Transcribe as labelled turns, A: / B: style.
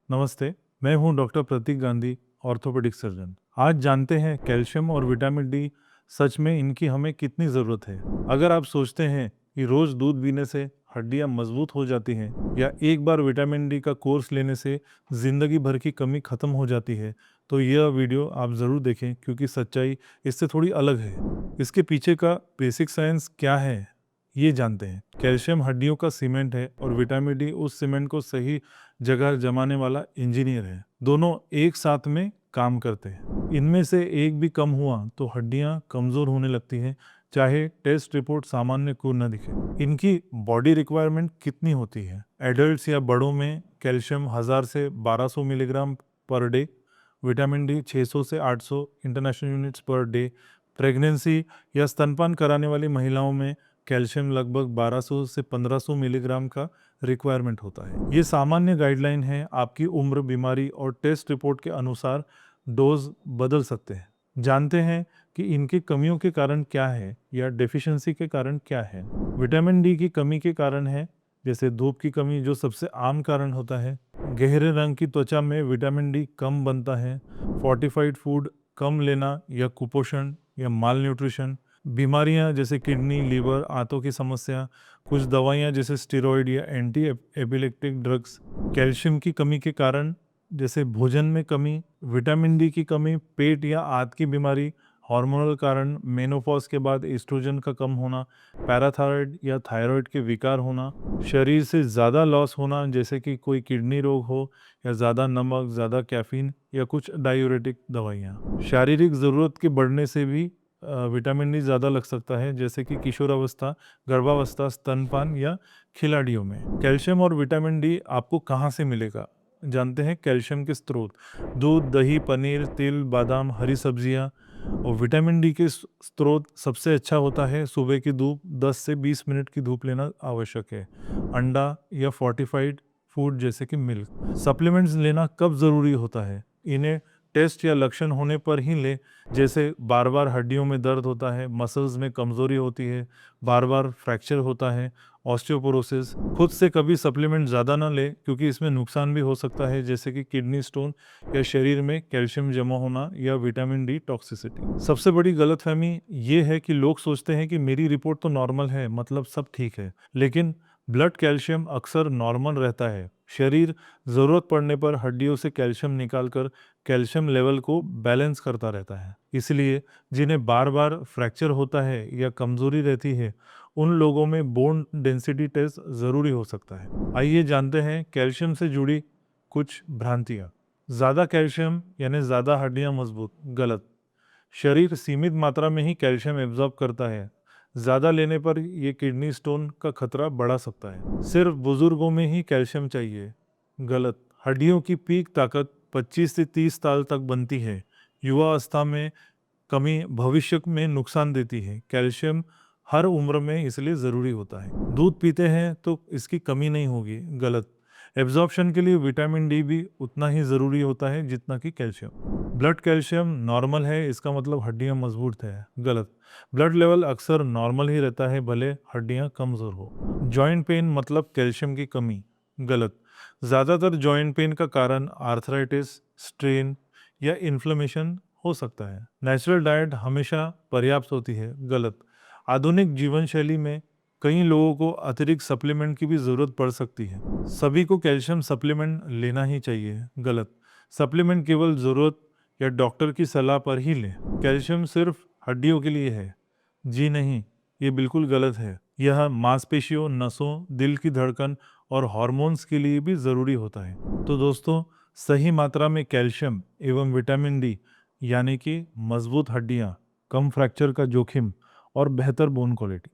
A: नमस्ते, मैं हूं डॉक्टर प्रतीक गांधी, ऑर्थोपेडिक सर्जन। आज जानते हैं कैल्शियम और विटामिन डी सच में इनकी हमें कितनी ज़रूरत है। अगर आप सोचते हैं कि रोज़ दूध पीने से हड्डियां मजबूत हो जाती हैं या एक बार विटामिन डी का कोर्स लेने से ज़िंदगी भर की कमी ख़त्म हो जाती है, तो यह वीडियो आप ज़रूर देखें क्योंकि सच्चाई इससे थोड़ी अलग है। इसके पीछे का बेसिक साइंस क्या है, ये जानते हैं। कैल्शियम हड्डियों का सीमेंट है और विटामिन डी उस सीमेंट को सही जगह जमाने वाला इंजीनियर है। दोनों एक साथ में काम करते हैं। इनमें से एक भी कम हुआ तो हड्डियां कमजोर होने लगती हैं, चाहे टेस्ट रिपोर्ट सामान्य क्यों न दिखे। इनकी बॉडी रिक्वायरमेंट कितनी होती है? एडल्ट्स या बड़ों में कैल्शियम 1000 से 1200 milligram per day, vitamin D 600 से 800 international units per day. Pregnancy या स्तनपान कराने वाली महिलाओं में कैल्शियम लगभग 1200 से 1500 मिलीग्राम का रिक्वायरमेंट होता है। ये सामान्य गाइडलाइन है। आपकी उम्र, बीमारी और टेस्ट रिपोर्ट के अनुसार डोज बदल सकते हैं। जानते हैं कि इनकी कमियों के कारण क्या है या डेफिशिएंसी के कारण क्या है। विटामिन डी की कमी के कारण है, जैसे धूप की कमी जो सबसे आम कारण होता है। गहरे रंग की त्वचा में विटामिन डी कम बनता है। फोर्टिफाइड फूड कम लेना या कुपोषण या माल न्यूट्रिशन। बीमारियां जैसे किडनी, लीवर, आंतों की समस्या। कुछ दवाइयां जैसे स्टेरॉइड या एंटी एपिलेप्टिक ड्रग्स। कैल्शियम की कमी के कारण जैसे भोजन में कमी, विटामिन डी की कमी, पेट या आंत की बीमारी। हार्मोनल कारण मेनोपॉज के बाद एस्ट्रोजन का कम होना, पैराथायराइड या थायराइड के विकार होना, शरीर से ज़्यादा लॉस होना जैसे कि कोई किडनी रोग हो, या ज़्यादा नमक, ज़्यादा कैफीन या कुछ डायूरेटिक दवाइयाँ। शारीरिक ज़रूरत के बढ़ने से भी विटामिन डी ज़्यादा लग सकता है, जैसे कि किशोरावस्था, गर्भावस्था, स्तनपान या खिलाड़ियों में। कैल्शियम और विटामिन डी आपको कहाँ से मिलेगा? जानते हैं कैल्शियम के स्रोत। दूध, दही, पनीर, तिल, बादाम, हरी सब्जियाँ। और विटामिन डी के स्रोत सबसे अच्छा होता है सुबह की धूप। 10 से 20 मिनट की धूप लेना आवश्यक है। अंडा या फोर्टिफाइड फूड जैसे कि मिल्क। सप्लीमेंट्स लेना कब ज़रूरी होता है? इन्हें टेस्ट या लक्षण होने पर ही ले, जैसे बार बार हड्डियों में दर्द होता है, मसल्स में कमज़ोरी होती है, बार बार फ्रैक्चर होता है, ऑस्टियोपोरोसिस। खुद से कभी सप्लीमेंट ज़्यादा ना ले क्योंकि इसमें नुकसान भी हो सकता है, जैसे कि किडनी स्टोन या शरीर में कैल्शियम जमा होना या विटामिन डी टॉक्सिसिटी। सबसे बड़ी गलतफहमी ये है कि लोग सोचते हैं कि मेरी रिपोर्ट तो नॉर्मल है, मतलब सब ठीक है। लेकिन ब्लड कैल्शियम अक्सर नॉर्मल रहता है। शरीर ज़रूरत पड़ने पर हड्डियों से कैल्शियम निकालकर कैल्शियम लेवल को बैलेंस करता रहता है। इसलिए जिन्हें बार बार फ्रैक्चर होता है या कमज़ोरी रहती है, उन लोगों में बोन डेंसिटी टेस्ट ज़रूरी हो सकता है। आइए जानते हैं कैल्शियम से जुड़ी कुछ भ्रांतियाँ। ज़्यादा कैल्शियम यानी ज़्यादा हड्डियाँ मजबूत। गलत। शरीर सीमित मात्रा में ही कैल्शियम एब्जॉर्ब करता है। ज़्यादा लेने पर ये किडनी स्टोन का खतरा बढ़ा सकता है। सिर्फ बुजुर्गों में ही कैल्शियम चाहिए। गलत। हड्डियों की पीक ताकत 25 से 30 साल तक बनती है। युवा अवस्था में कमी भविष्य में नुकसान देती है। कैल्शियम हर उम्र में इसलिए ज़रूरी होता है। दूध पीते हैं तो इसकी कमी नहीं होगी। गलत। एब्जॉर्प्शन के लिए विटामिन डी भी उतना ही ज़रूरी होता है जितना कि कैल्शियम। ब्लड कैल्शियम नॉर्मल है, इसका मतलब हड्डियां मजबूत है। गलत। ब्लड लेवल अक्सर नॉर्मल ही रहता है, भले हड्डियां कमज़ोर हो। जॉइंट पेन मतलब कैल्शियम की कमी। गलत। ज़्यादातर जॉइंट पेन का कारण आर्थराइटिस, स्ट्रेन या इन्फ्लेमेशन हो सकता है। नेचुरल डाइट हमेशा पर्याप्त होती है। गलत। आधुनिक जीवन शैली में कई लोगों को अतिरिक्त सप्लीमेंट की भी ज़रूरत पड़ सकती है। सभी को कैल्शियम सप्लीमेंट लेना ही चाहिए। गलत। सप्लीमेंट केवल ज़रूरत या डॉक्टर की सलाह पर ही लें। कैल्शियम सिर्फ हड्डियों के लिए है। जी नहीं, ये बिल्कुल गलत है। यह मांसपेशियों, नसों, दिल की धड़कन और हार्मोन्स के लिए भी ज़रूरी होता है। तो दोस्तों, सही मात्रा में कैल्शियम एवं विटामिन डी यानी कि मजबूत हड्डियाँ, कम फ्रैक्चर का जोखिम और बेहतर बोन क्वालिटी।